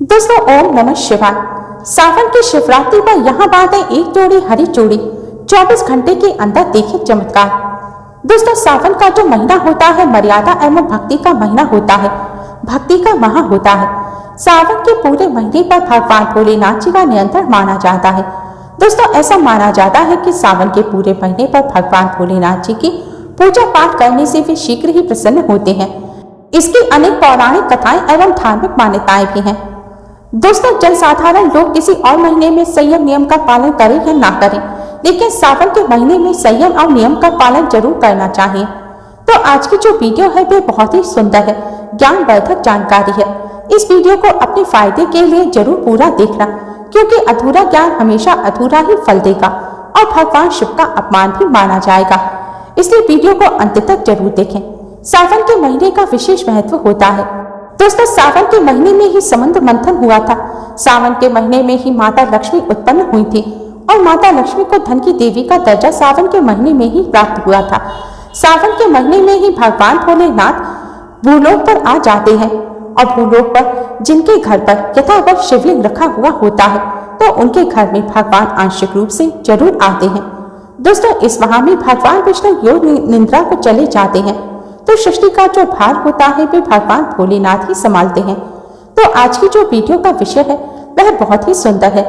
दोस्तों ओम नमः शिवाय। सावन की शिवरात्रि पर यहाँ बांधे एक जोड़ी हरी चूड़ी, 24 घंटे के अंदर देखे चमत्कार। दोस्तों सावन का जो महीना होता है मर्यादा एवं भक्ति का महीना होता है, भक्ति का माह होता है। सावन के पूरे महीने पर भगवान भोलेनाथ जी का नियंत्रण माना जाता है। दोस्तों ऐसा माना जाता है कि सावन के पूरे महीने पर भगवान भोलेनाथ जी की पूजा पाठ करने से वे शीघ्र ही प्रसन्न होते हैं। इसकी अनेक पौराणिक कथाएं एवं धार्मिक मान्यताएं भी हैं। दोस्तों जनसाधारण लोग किसी और महीने में संयम नियम का पालन करें या ना करें, लेकिन सावन के महीने में संयम और नियम का पालन जरूर करना चाहिए। तो आज की जो वीडियो है वे बहुत ही सुंदर है, ज्ञानवर्धक जानकारी है। इस वीडियो को अपने फायदे के लिए जरूर पूरा देखना, क्योंकि अधूरा ज्ञान हमेशा अधूरा ही फल देगा और भगवान शिव का अपमान भी माना जाएगा। इसलिए वीडियो को अंत तक जरूर देखें। सावन के महीने का विशेष महत्व होता है। दोस्तों सावन के महीने में ही समुद्र मंथन हुआ था। सावन के महीने में ही माता लक्ष्मी उत्पन्न हुई थी और माता लक्ष्मी को धन की देवी का दर्जा सावन के महीने में ही प्राप्त हुआ था। सावन के महीने में ही भगवान भोलेनाथ भूलोक पर आ जाते हैं और भूलोक पर जिनके घर पर यथावत शिवलिंग रखा हुआ होता है तो उनके घर में भगवान आंशिक रूप से जरूर आते हैं। दोस्तों इस माह में भगवान विष्णु योग निद्रा को चले जाते हैं, तो सृष्टि का जो भार होता है वे भगवान भोलेनाथ ही संभालते हैं। तो आज की जो वीडियो का विषय है वह बहुत ही सुंदर है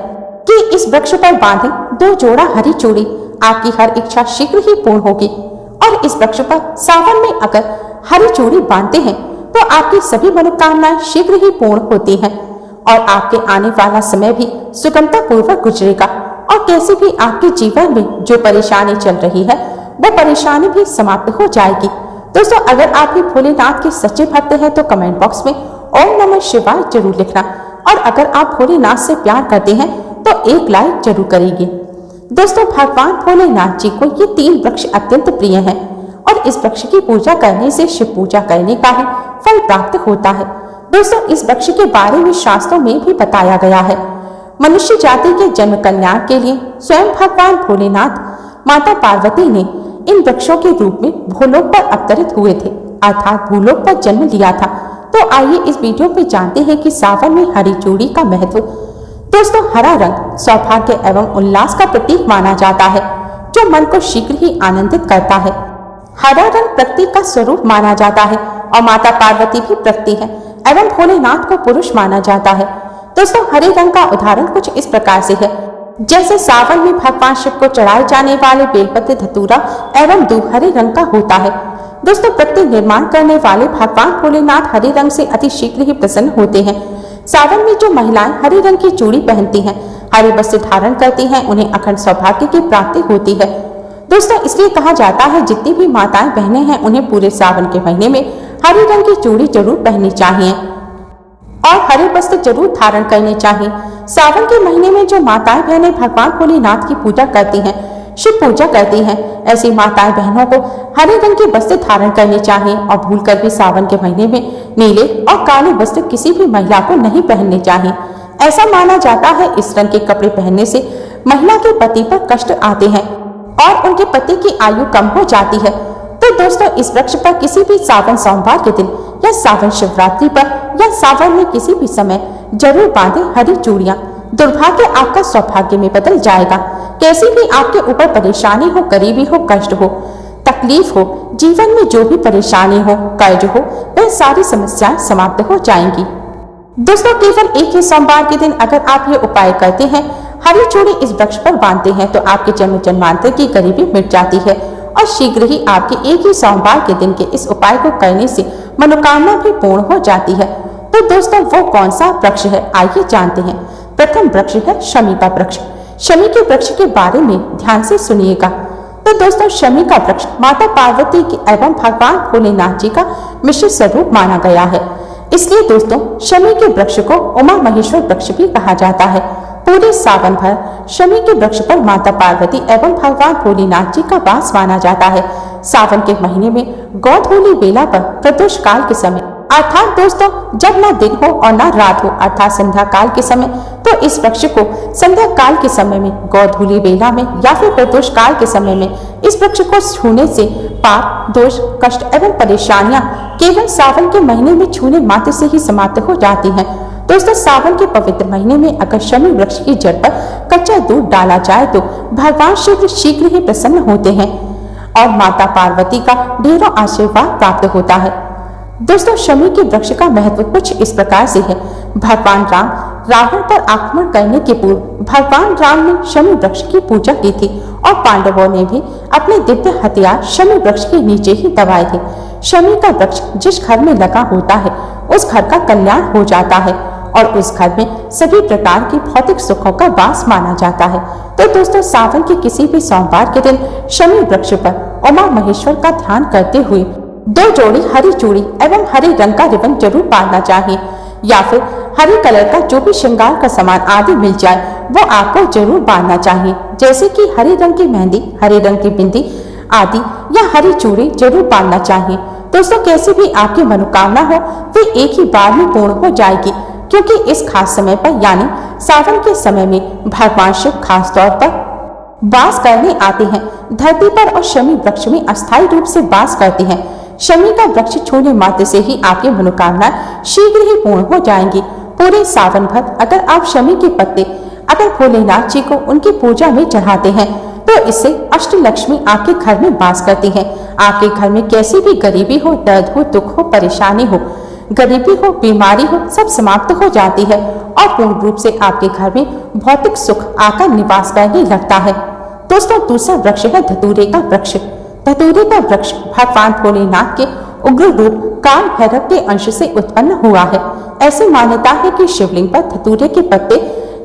कि इस वृक्ष पर बांधे 2 जोड़ा हरी चूड़ी, आपकी हर इच्छा शीघ्र ही पूर्ण होगी। और इस वृक्ष पर सावन में अगर हरी चूड़ी बांधते हैं तो आपकी सभी मनोकामनाएं शीघ्र ही पूर्ण होती हैं और आपके आने वाला समय भी सुगमता पूर्वक गुजरेगा और कैसे भी आपके जीवन में जो परेशानी चल रही है वो परेशानी भी समाप्त हो जाएगी। दोस्तों अगर आप भी भोलेनाथ के सच्चे भक्त हैं तो कमेंट बॉक्स में ओम नमः शिवाय जरूर लिखना, और अगर आप भोलेनाथ से प्यार करते हैं तो एक लाइक जरूर करेंगे। दोस्तों भगवान भोलेनाथ जी को ये 3 वृक्ष अत्यंत प्रिय हैं और इस वृक्ष की पूजा करने से शिव पूजा करने का ही फल प्राप्त होता है। दोस्तों इस वृक्ष के बारे में शास्त्रों में भी बताया गया है। मनुष्य जाति के जन्म कल्याण के लिए स्वयं भगवान भोलेनाथ माता पार्वती ने इन वृक्षों के रूप में भूलोक पर अवतरित हुए थे, अर्थात भूलोक पर जन्म लिया था। तो आइए इस वीडियो में जानते हैं कि सावन में हरी चूड़ी का महत्व। दोस्तों हरा रंग सौभाग्य एवं उल्लास का प्रतीक माना जाता है, जो मन को शीघ्र ही आनंदित करता है। हरा रंग प्रकृति का स्वरूप माना जाता है और माता पार्वती भी प्रकृति है एवं भोलेनाथ को पुरुष माना जाता है। दोस्तों हरे रंग का उदाहरण कुछ इस प्रकार से है, जैसे सावन में भगवान शिव को चढ़ाए जाने वाले बेलपत्र धतूरा एवं दूब हरे रंग का होता है। दोस्तों प्रकृति निर्माण करने वाले भगवान भोलेनाथ हरे रंग से अति शीघ्र ही प्रसन्न होते हैं। सावन में जो महिलाएं हरे रंग की चूड़ी पहनती हैं, हरे वस्त्र धारण करती हैं, उन्हें अखंड सौभाग्य की प्राप्ति होती है। दोस्तों इसलिए कहा जाता है जितनी भी माताएं बहनें हैं उन्हें पूरे सावन के महीने में हरे रंग की चूड़ी जरूर पहननी चाहिए और हरे वस्त्र जरूर धारण करने चाहिए। सावन के महीने में जो माताएं बहनें भगवान भोलेनाथ की पूजा करती हैं, शिव पूजा करती हैं, ऐसी माताएं बहनों को हरे रंग के वस्त्र धारण करने चाहिए और भूलकर भी सावन के महीने में नीले और काले वस्त्र किसी भी महिला को नहीं पहनने चाहिए। ऐसा माना जाता है इस रंग के कपड़े पहनने से महिला के पति पर कष्ट आते हैं और उनके पति की आयु कम हो जाती है। तो दोस्तों इस वृक्ष पर किसी भी सावन सोमवार के दिन या सावन शिवरात्रि पर या सावन में किसी भी समय जरूर बांधे हरी चूड़ियां। दुर्भाग्य आपका सौभाग्य में बदल जाएगा। कैसी भी आपके ऊपर परेशानी हो, गरीबी हो, कष्ट हो, तकलीफ हो, जीवन में जो भी परेशानी हो, कर्ज हो, वह सारी समस्याएं समाप्त हो जाएंगी। दोस्तों केवल एक ही सोमवार के दिन अगर आप ये उपाय करते हैं, हरी चूड़ी इस वृक्ष पर बांधते हैं, तो आपके जन्म जन्मांतर की गरीबी मिट जाती है और शीघ्र ही आपके एक ही सोमवार के दिन के इस उपाय को करने से मनोकामना भी पूर्ण हो जाती है। तो दोस्तों वो कौन सा वृक्ष है आइए जानते हैं। प्रथम वृक्ष है शमी का वृक्ष। शमी के वृक्ष के बारे में ध्यान से सुनिएगा। तो दोस्तों शमी का वृक्ष माता पार्वती की एवं भगवान भोलेनाथ जी का मिश्रित स्वरूप माना गया है। इसलिए दोस्तों शमी के वृक्ष को उमा महेश्वर वृक्ष भी कहा जाता है। पूरे सावन भर शमी के वृक्ष पर माता पार्वती एवं भगवान भोलेनाथ जी का वास माना जाता है। सावन के महीने में गोधूली बेला पर प्रदोष काल के समय, अर्थात दोस्तों जब न दिन हो और न रात हो, अर्थात संध्या काल के समय, तो इस वृक्ष को संध्या काल के समय में, गोधूली बेला में या फिर प्रदोष काल के समय में इस वृक्ष को छूने से पाप, दोष, कष्ट एवं परेशानियां केवल सावन के महीने में छूने मात्र से ही समाप्त हो जाती हैं। दोस्तों सावन के पवित्र महीने में अगर शमी वृक्ष की जड़ पर कच्चा दूध डाला जाए तो भगवान शिव शीघ्र ही प्रसन्न होते हैं और माता पार्वती का ढेरों आशीर्वाद प्राप्त होता है। दोस्तों शमी के वृक्ष का महत्व कुछ इस प्रकार से है। भगवान राम रावण पर आक्रमण करने के पूर्व भगवान राम ने शमी वृक्ष की पूजा की थी और पांडवों ने भी अपने दिव्य हथियार शमी वृक्ष के नीचे ही दबाए थे। शमी का वृक्ष जिस घर में लगा होता है उस घर का कल्याण हो जाता है और उस घर में सभी प्रकार की भौतिक सुखों का वास माना जाता है। तो दोस्तों सावन के किसी भी सोमवार के दिन शमी वृक्ष पर उमा महेश्वर का ध्यान करते हुए 2 जोड़ी हरी चूड़ी एवं हरे रंग का रिबन जरूर बांधना चाहिए या फिर हरे कलर का जो भी श्रृंगार का सामान आदि मिल जाए वो आपको जरूर बांधना चाहिए, जैसे कि हरे रंग की मेहंदी, हरे रंग की बिंदी आदि या हरी चूड़ी जरूर बांधना चाहिए। दोस्तों कैसी भी आपकी मनोकामना हो वे एक ही बार में पूर्ण हो जाएगी, क्योंकि इस खास समय पर यानी सावन के समय में भगवान शिव खास तौर पर वास करने आते हैं धरती पर और शमी वृक्ष में अस्थायी रूप से वास करते हैं। शमी का वृक्ष छूने मात्र से ही आपकी मनोकामना शीघ्र ही पूर्ण हो जाएंगी। पूरे सावन भर अगर आप शमी के पत्ते अगर भोलेनाथ जी को उनकी पूजा में चढ़ाते हैं तो इससे अष्टलक्ष्मी आपके घर में वास करती हैं। आपके घर में कैसी भी गरीबी हो, दर्द हो, दुख हो, परेशानी हो, गरीबी हो, बीमारी हो, सब समाप्त हो जाती है और पूर्ण रूप से आपके घर में भौतिक सुख आकर निवास करने लगता है। दोस्तों दूसरा वृक्ष है धतूरे का वृक्ष। धतूरे का वृक्ष भगवान भोलेनाथ के उग्र रूप काल भैरव के अंश से उत्पन्न हुआ है। ऐसी मान्यता है कि शिवलिंग पर धतूरे के पत्ते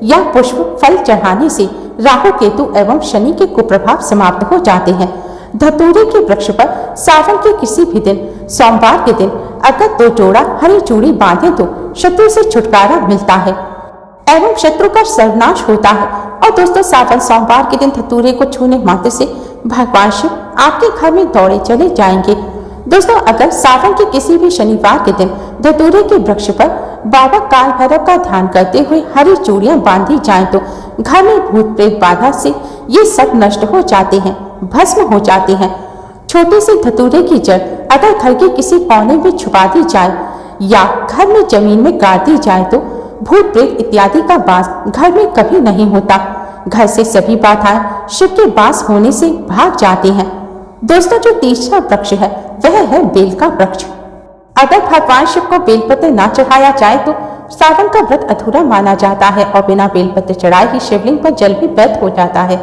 या पुष्प फल चढ़ाने से राहु केतु एवं शनि के कुप्रभाव समाप्त हो जाते हैं। धतूरे के वृक्ष पर सावन के किसी भी दिन सोमवार के दिन अगर 2 जोड़ा हरी चूड़ी बांधे तो शत्रु से छुटकारा मिलता है एवं शत्रु का सर्वनाश होता है। और दोस्तों सावन सोमवार के दिन धतूरे को छूने मात्र से भगवान शिव आपके घर में दौड़े चले जाएंगे। दोस्तों अगर सावन के किसी भी शनिवार के दिन धतूरे के वृक्ष पर बाबा काल भैरव का ध्यान करते हुए हरी चूड़ियां बांधी जाएं तो घर में भूत प्रेत बाधा से ये सब नष्ट हो जाते हैं, भस्म हो जाते हैं। छोटे से धतूरे की जड़ अगर घर के किसी कोने में छुपा दी जाए या घर में जमीन में गाड़ दी जाए तो भूत प्रेत इत्यादि का वास घर में कभी नहीं होता। घर से सभी बाधाएं शिव के वास होने से भाग जाती हैं। दोस्तों जो तीसरा वृक्ष है वह है बेल का वृक्ष। अगर भगवान शिव को बेलपत्र ना चढ़ाया जाए तो सावन का व्रत अधूरा माना जाता है और बिना बेलपत्र चढ़ाए ही शिवलिंग पर जल भी व्यर्थ हो जाता है।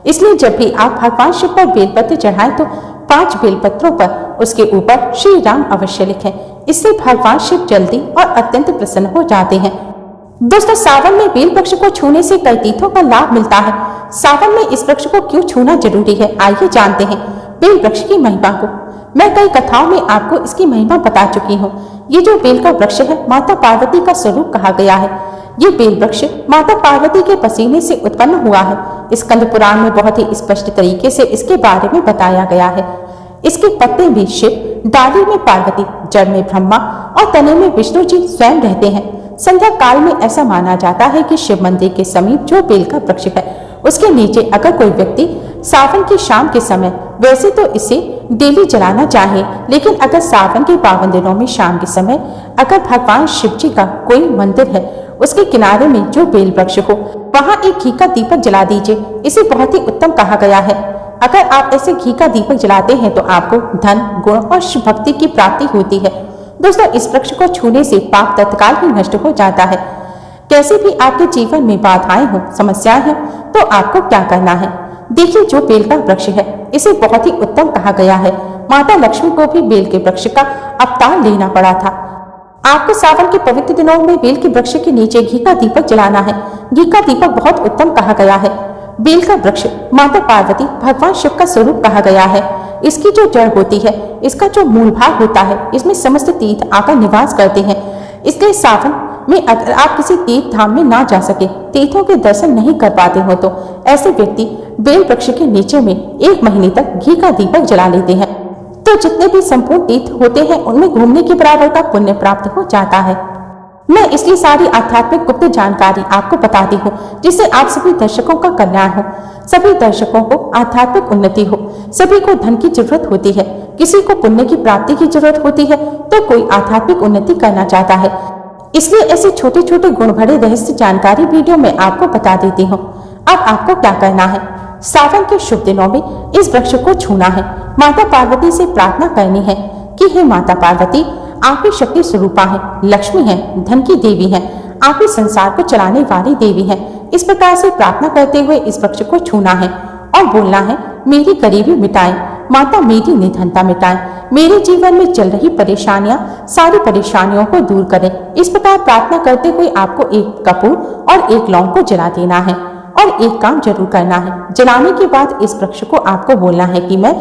इसलिए जब भी आप भगवान शिव पर बेलपत्र चढ़ाएं तो 5 बेलपत्रों पर उसके ऊपर श्री राम अवश्य लिखें। इससे भगवान शिव जल्दी और अत्यंत प्रसन्न हो जाते हैं। दोस्तों सावन में बेल वृक्ष को छूने से कई तीर्थों का लाभ मिलता है। सावन में इस वृक्ष को क्यों छूना जरूरी है, आइए जानते हैं बेल वृक्ष की महिमा को। मैं कई कथाओं में आपको इसकी महिमा बता चुकी हूँ। ये जो बेल का वृक्ष है माता पार्वती का स्वरूप कहा गया है। ये बेल वृक्ष माता पार्वती के पसीने से उत्पन्न हुआ है। स्कंद पुराण में बहुत ही स्पष्ट तरीके से इसके बारे में बताया गया है। इसके पत्ते में शिव, डाली में पार्वती, जड़ में ब्रह्मा और तने में विष्णु जी स्वयं रहते हैं। संध्या काल में ऐसा माना जाता है कि शिव मंदिर के समीप जो बेल का वृक्ष है उसके नीचे अगर कोई व्यक्ति सावन की शाम के समय, वैसे तो इसे डेली जलाना चाहिए, लेकिन अगर सावन के पावन दिनों में शाम के समय अगर भगवान शिव जी का कोई मंदिर है उसके किनारे में जो बेल वृक्ष हो वहां एक घी का दीपक जला दीजिए। इसे बहुत ही उत्तम कहा गया है। अगर आप ऐसे घी का दीपक जलाते हैं तो आपको धन, गुण और शिव भक्ति की प्राप्ति होती है। दोस्तों इस वृक्ष को छूने से पाप तत्काल ही नष्ट हो जाता है। कैसे भी आपके जीवन में बाधाएं हो, समस्याएं हैं तो आपको क्या करना है, देखिए जो बेल का वृक्ष है इसे बहुत ही उत्तम कहा गया है। माता लक्ष्मी को भी बेल के वृक्ष का अवतार लेना पड़ा था। आपको सावन के पवित्र दिनों में बेल के वृक्ष के नीचे घी का दीपक जलाना है। घी का दीपक बहुत उत्तम कहा गया है। बेल का वृक्ष माता पार्वती, भगवान शिव का स्वरूप कहा गया है। इसकी जो जड़ होती है, इसका जो मूल भाग होता है, इसमें समस्त तीर्थ आकर निवास करते हैं। इसलिए सावन में अगर आप किसी तीर्थ धाम में ना जा सके, तीर्थों के दर्शन नहीं कर पाते हो तो ऐसे व्यक्ति बेल वृक्ष के नीचे में 1 महीने तक घी का दीपक जला लेते हैं तो जितने भी संपूर्ण तीर्थ होते हैं उनमें घूमने के बराबर का पुण्य प्राप्त हो जाता है। मैं इसलिए सारी आध्यात्मिक गुप्त जानकारी आपको बताती हूँ जिससे आप सभी दर्शकों का कल्याण हो, सभी दर्शकों को आध्यात्मिक उन्नति हो। सभी को धन की जरूरत होती है, किसी को पुण्य की प्राप्ति की जरूरत होती है तो कोई आध्यात्मिक उन्नति करना चाहता है। इसलिए ऐसे छोटे छोटे गुण भरे रहस्य जानकारी वीडियो में आपको बता देती हूँ। अब आपको क्या करना है, सावन के शुभ दिनों में इस वृक्ष को छूना है, माता पार्वती से प्रार्थना करनी है कि हे माता पार्वती, आप ही शक्ति स्वरूपा है, लक्ष्मी है, धन की देवी है, आप ही संसार को चलाने वाली देवी है। इस प्रकार से प्रार्थना करते हुए इस वृक्ष को छूना है और बोलना है, मेरी गरीबी मिटाएं माता, मेरी निधनता मिटाएं, मेरे जीवन में चल रही परेशानियां, सारी परेशानियों को दूर करें। इस प्रकार प्रार्थना करते हुए आपको एक कपूर और एक लौंग को जला देना है और एक काम जरूर करना है। जलाने के बाद इस वृक्ष को आपको बोलना है कि मैं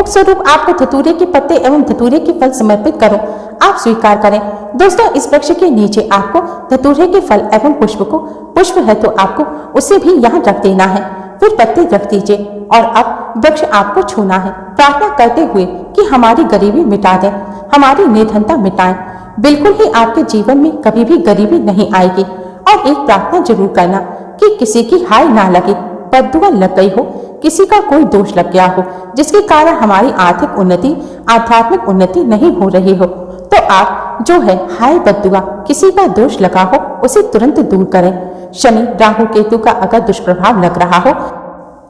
स्वरूप आपको धतूरे के पत्ते एवं धतूरे के फल समर्पित करूं, आप स्वीकार करें। दोस्तों, इस वृक्ष के नीचे आपको धतूरे के फल एवं पुष्प है तो आपको उसे भी यहाँ रख देना है, फिर पत्ते रख दीजिए और अब वृक्ष आपको छूना है, प्रार्थना करते हुए कि हमारी गरीबी मिटा दें, हमारी निर्धनता मिटाएं, बिल्कुल ही आपके जीवन में कभी भी गरीबी नहीं आएगी। और एक प्रार्थना जरूर करना कि किसी की हाय ना लगे, बद्दुआ लग गई हो, किसी का कोई दोष लग गया हो जिसके कारण हमारी आर्थिक उन्नति, आध्यात्मिक उन्नति नहीं हो रही हो, तो आप जो है हाय बद्दुआ, किसी का दोष लगा हो उसे तुरंत दूर करें। शनि, राहु, केतु का अगर दुष्प्रभाव लग रहा हो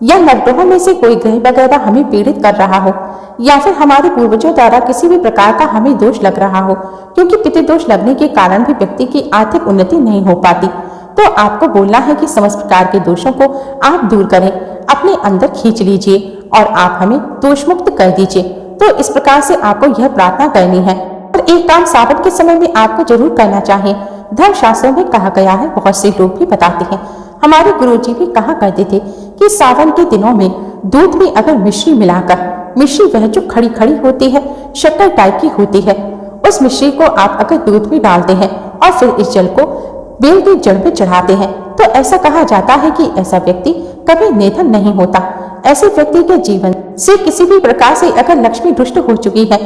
या नवग्रहों में से कोई ग्रह वगैरह हमें पीड़ित कर रहा हो या फिर हमारे पूर्वजों द्वारा किसी भी प्रकार का हमें दोष लग रहा हो, क्योंकि पितृदोष लगने के कारण भी व्यक्ति की आर्थिक उन्नति नहीं हो पाती, तो आपको बोलना है कि समस्त प्रकार के दोषों को आप दूर करें, अपने अंदर खींच लीजिए और आप हमें दोष मुक्त कर दीजिए। तो इस प्रकार से आपको यह प्रार्थना करनी है। और एक काम सावन के समय में आपको जरूर करना चाहिए। धर्मशास्त्रों में कहा गया है, बहुत से लोग भी बताते हैं, हमारे गुरुजी भी कहा करते थे कि सावन के दिनों में दूध में अगर मिश्री मिलाकर, मिश्री वह जो खड़ी खड़ी होती है, शक्कर टाइप की होती है, उस मिश्री को आप अगर दूध में डालते हैं और फिर इस जल को बेल की जड़ पे चढ़ाते हैं, तो ऐसा कहा जाता है कि ऐसा व्यक्ति कभी निधन नहीं होता। ऐसे व्यक्ति के जीवन से किसी भी प्रकार से अगर लक्ष्मी दुष्ट हो चुकी है,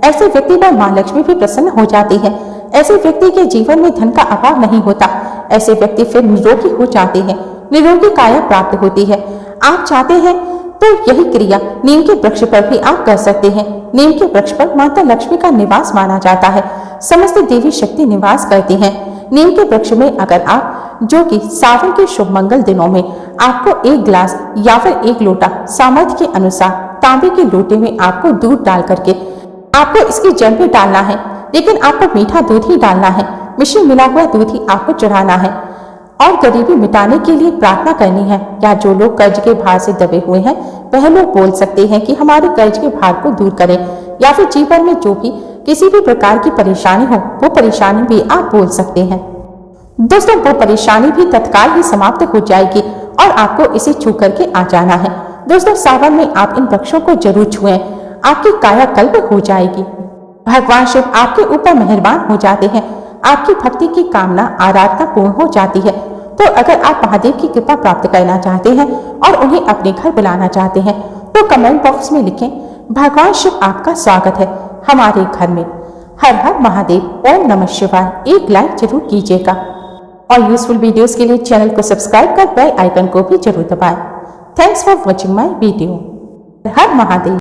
ऐसे व्यक्ति पर माँ लक्ष्मी भी प्रसन्न हो जाती है। ऐसे व्यक्ति के जीवन में धन का अभाव नहीं होता। ऐसे व्यक्ति फिर निरोगी हो जाते हैं, निरोगी काया प्राप्त होती है। आप चाहते हैं तो यही क्रिया नीम के वृक्ष पर भी आप कर सकते हैं। नीम के वृक्ष पर माता लक्ष्मी का निवास माना जाता है, समस्त देवी शक्ति निवास करती हैं। नीम के वृक्ष में अगर आप, जो कि सावन के शुभ मंगल दिनों में आपको एक गिलास या फिर एक लोटा सामर्थ्य के अनुसार तांबे के लोटे में आपको दूध डाल करके आपको इसकी जड़ में डालना है, लेकिन आपको मीठा दूध ही डालना है, मिश्री मिला हुआ दूध ही आपको चढ़ाना है और गरीबी मिटाने के लिए प्रार्थना करनी है। या जो लोग कर्ज के भार से दबे हुए हैं वह लोग बोल सकते हैं कि हमारे कर्ज के भार को दूर करें, या फिर जीवन में जो भी किसी भी प्रकार की परेशानी हो वो परेशानी भी आप बोल सकते हैं। दोस्तों, वो परेशानी भी तत्काल ही समाप्त हो जाएगी और आपको इसे छू करके आ जाना है। दोस्तों, सावन में आप इन वृक्षों को जरूर छुएं, आपकी कायाकल्प हो जाएगी। भगवान शिव आपके ऊपर मेहरबान हो जाते हैं, आपकी भक्ति की कामना आराधना पूर्ण हो जाती है। तो अगर आप महादेव की कृपा प्राप्त करना चाहते हैं और उन्हें अपने घर बुलाना चाहते हैं तो कमेंट बॉक्स में लिखें, भगवान शिव आपका स्वागत है हमारे घर में। हर हर महादेव, ओम नमः शिवाय। एक लाइक जरूर कीजिएगा और यूजफुल वीडियोस के लिए चैनल को सब्सक्राइब कर बेल आइकन को भी जरूर दबाएं। Thanks for watching my video. Her Mahadev.